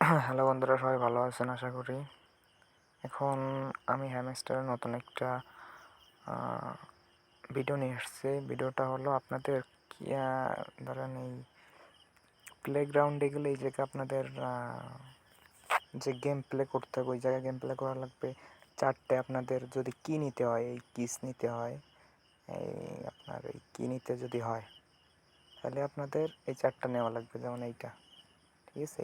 Hello বন্ধুরা, সবাই ভালো আছেন আশা করি। এখন আমি হ্যামস্টারের নতুন একটা ভিডিও নিয়ে এসেছি। ভিডিওটা হলো আপনাদের কি ধরেন এই প্লেগ্রাউন্ডে গেলে এই জায়গায় আপনাদের যে গেম প্লে করতে হবে, ওই জায়গায় গেম প্লে করা লাগবে। চারটে আপনাদের যদি কি নিতে হয়, এই কিস নিতে হয়, এই আপনার এই কি নিতে যদি হয়, তাহলে আপনাদের এই চারটা নেওয়া লাগবে। যেমন এইটা, ঠিক আছে,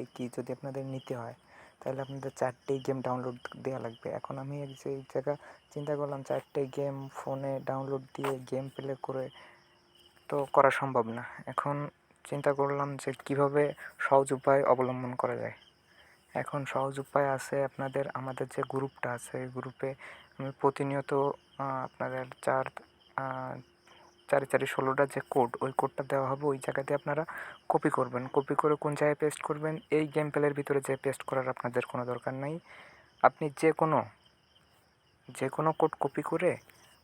এই কি যদি আপনাদের নিতে হয় তাহলে আপনাদের চারটেই গেম ডাউনলোড দেওয়া লাগবে। এখন আমি এই জায়গা চিন্তা করলাম চারটে গেম ফোনে ডাউনলোড দিয়ে গেম প্লে করে তো করা সম্ভব না। এখন চিন্তা করলাম যে কিভাবে সহজ উপায় অবলম্বন করা যায়। এখন সহজ উপায় আছে আপনাদের, আমাদের যে গ্রুপটা আছে এই গ্রুপে আমি প্রতিনিয়ত আপনাদের চারি চারি 16টা যে কোড, ওই কোডটা দেওয়া হবে। ওই জায়গাতে আপনারা কপি করবেন। কপি করে কোন জায়গায় পেস্ট করবেন, এই গেম প্লের ভিতরে যে পেস্ট করার আপনাদের কোনো দরকার নেই। আপনি যে কোনো কোড কপি করে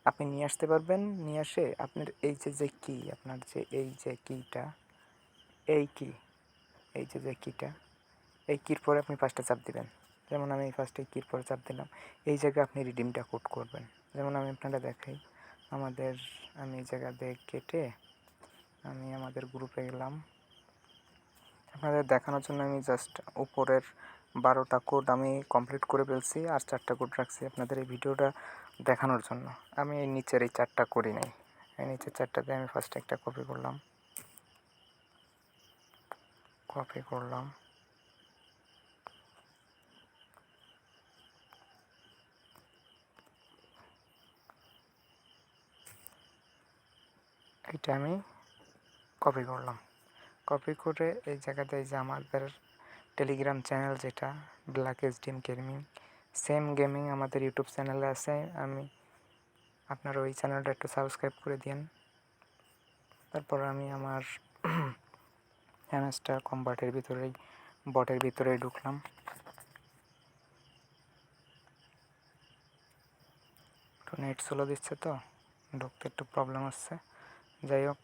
আপনি নিয়ে আসতে পারবেন। নিয়ে আসে আপনার এই যে কি, আপনার যে এই যে কিটা, এই কি, এই যে কিটা, এই কির পরে আপনি ফার্স্টে চাপ দিবেন। যেমন আমি ফার্স্টে কির পরে চাপ দিলাম, এই জায়গায় আপনি রিডিমটা কোড করবেন। যেমন আমি আপনারা দেখাই, আমি এই জায়গা দিয়ে কেটে আমি আমাদের গ্রুপে গেলাম। আপনাদের দেখানোর জন্য আমি জাস্ট উপরের 12টা কোড আমি কমপ্লিট করে ফেলছি, আর 4টা কোড রাখছি আপনাদের এই ভিডিওটা দেখানোর জন্য। আমি এই নিচের এই 4টা করি নাই, এই নিচের 4টাতে আমি ফার্স্টে একটা কপি করলাম, এটা আমি কপি করলাম। কপি করে এই জায়গাতে এই যে আমাদের টেলিগ্রাম চ্যানেল যেটা black SDM gaming, same gaming আমাদের ইউটিউব চ্যানেলে আছে। আমি আপনারা ওই চ্যানেলটা একটু সাবস্ক্রাইব করে দিন। তারপর আমি আমার হ্যামস্টার বটের ভিতরেই ঢুকলাম। একটু নেট স্লো দিচ্ছে তো ঢুকতে একটু প্রবলেম হচ্ছে। যাই হোক,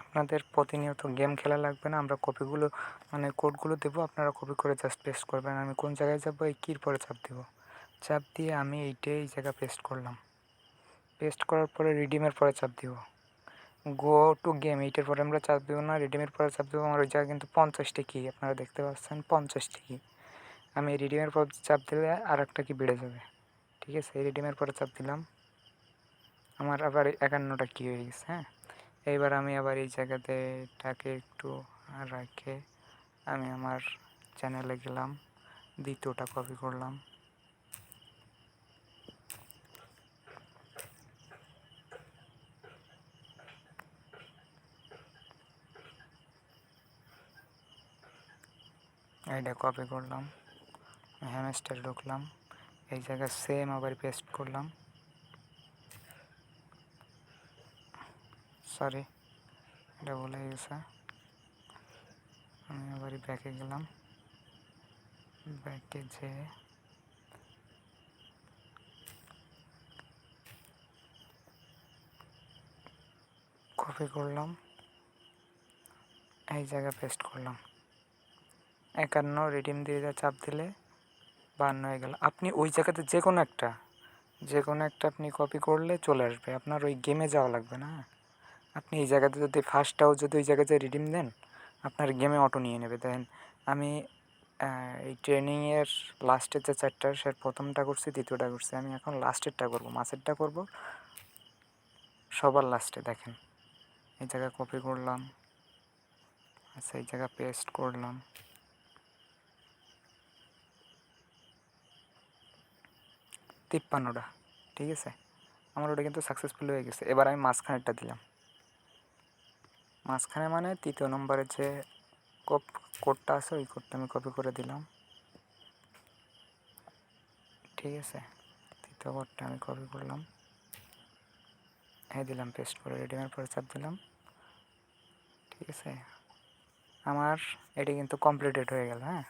আপনাদের প্রতিনিয়ত গেম খেলা লাগবে না। আমরা কপিগুলো কোডগুলো দেবো, আপনারা কপি করে জাস্ট পেস্ট করবেন। আমি কোন জায়গায় যাবো, এই কির পরে চাপ দেবো, চাপ দিয়ে আমি এই জায়গা পেস্ট করলাম। পেস্ট করার পরে রিডিমের পরে চাপ দিব, গো টু গেম, এইটার পরে আমরা চাপ দেবো না, রিডিমের পরে চাপ দেবো। আমার ওই জায়গায় কিন্তু 50টি কি আপনারা দেখতে পাচ্ছেন, 50টি কি। আমি রিডিমের পর চাপ দিলে আর একটা কি বেড়ে যাবে, ঠিক আছে। এই রিডিমের পরে চাপ দিলাম, আমার আবার 51টা কি হয়ে গেছে। হ্যাঁ, এইবার আমি আবার এই জায়গাতে এটাকে একটু রেখে আমি আমার চ্যানেলে গেলাম, দ্বিতীয়টা কপি করলাম, এইটা কপি করলাম, হ্যামস্টারে ঢুকলাম, এই জায়গায় সেম আবার পেস্ট করলাম। সরি, এটা ভুলে গেছে। আমি আবার ব্যাকে গেলাম, ব্যাকে যে কপি করলাম, এই জায়গায় পেস্ট করলাম। 51 রিডিম দিয়ে চাপ দিলে 52 হয়ে গেল। আপনি ওই জায়গাতে যে কোনো একটা আপনি কপি করলে চলে আসবে, আপনার ওই গেমে যাওয়া লাগবে না। আপনি এই জায়গাতে যদি ফার্স্টটাও যদি ওই জায়গাতে রিডিম দেন, আপনার গেমে অটো নিয়ে নেবে। দেন আমি এই ট্রেনিংয়ের লাস্টের যে চ্যাপ্টার, সে প্রথমটা করছি, দ্বিতীয়টা করছি। আমি এখন লাস্টেরটা করব, মাসেরটা করব সবার লাস্টে। দেখেন, এই জায়গায় কপি করলাম, আচ্ছা এই জায়গা পেস্ট করলাম, 53টা, ঠিক আছে। আমার ওটা কিন্তু সাকসেসফুল হয়ে গেছে। এবার আমি মাঝখানেরটা দিলাম, মাঝখানে মানে 3য় নম্বরের যে কোডটা আছে ওই কোডটা আমি কপি করে দিলাম, ঠিক আছে। 3য় কোডটা আমি কপি করলাম, দিলাম পেস্ট করে, রিডিমের পরে চাপ দিলাম, ঠিক আছে। আমার এটি কিন্তু কমপ্লিটেড হয়ে গেল। হ্যাঁ,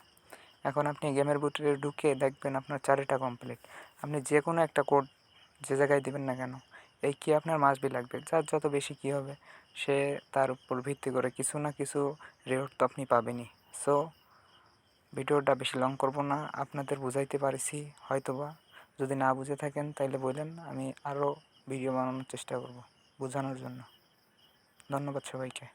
এখন আপনি গেমের ভিতরে ঢুকে দেখবেন আপনার 4টা কমপ্লিট। আপনি যে কোনো একটা কোড যে জায়গায় দিবেন না কেন, এই কি আপনার মাস্ট বি লাগবে। যার যত বেশি কি হবে সে তার উপর ভিত্তি করে কিছু না কিছু রিওয়ার্ড তো আপনি পাবেনই। সো ভিডিওটা বেশি লং করব না, আপনাদের বুঝাইতে পারছি হয়তোবা। যদি না বুঝে থাকেন তাইলে বললেন, আমি আরও ভিডিও বানানোর চেষ্টা করব বোঝানোর জন্য। ধন্যবাদ সবাইকে।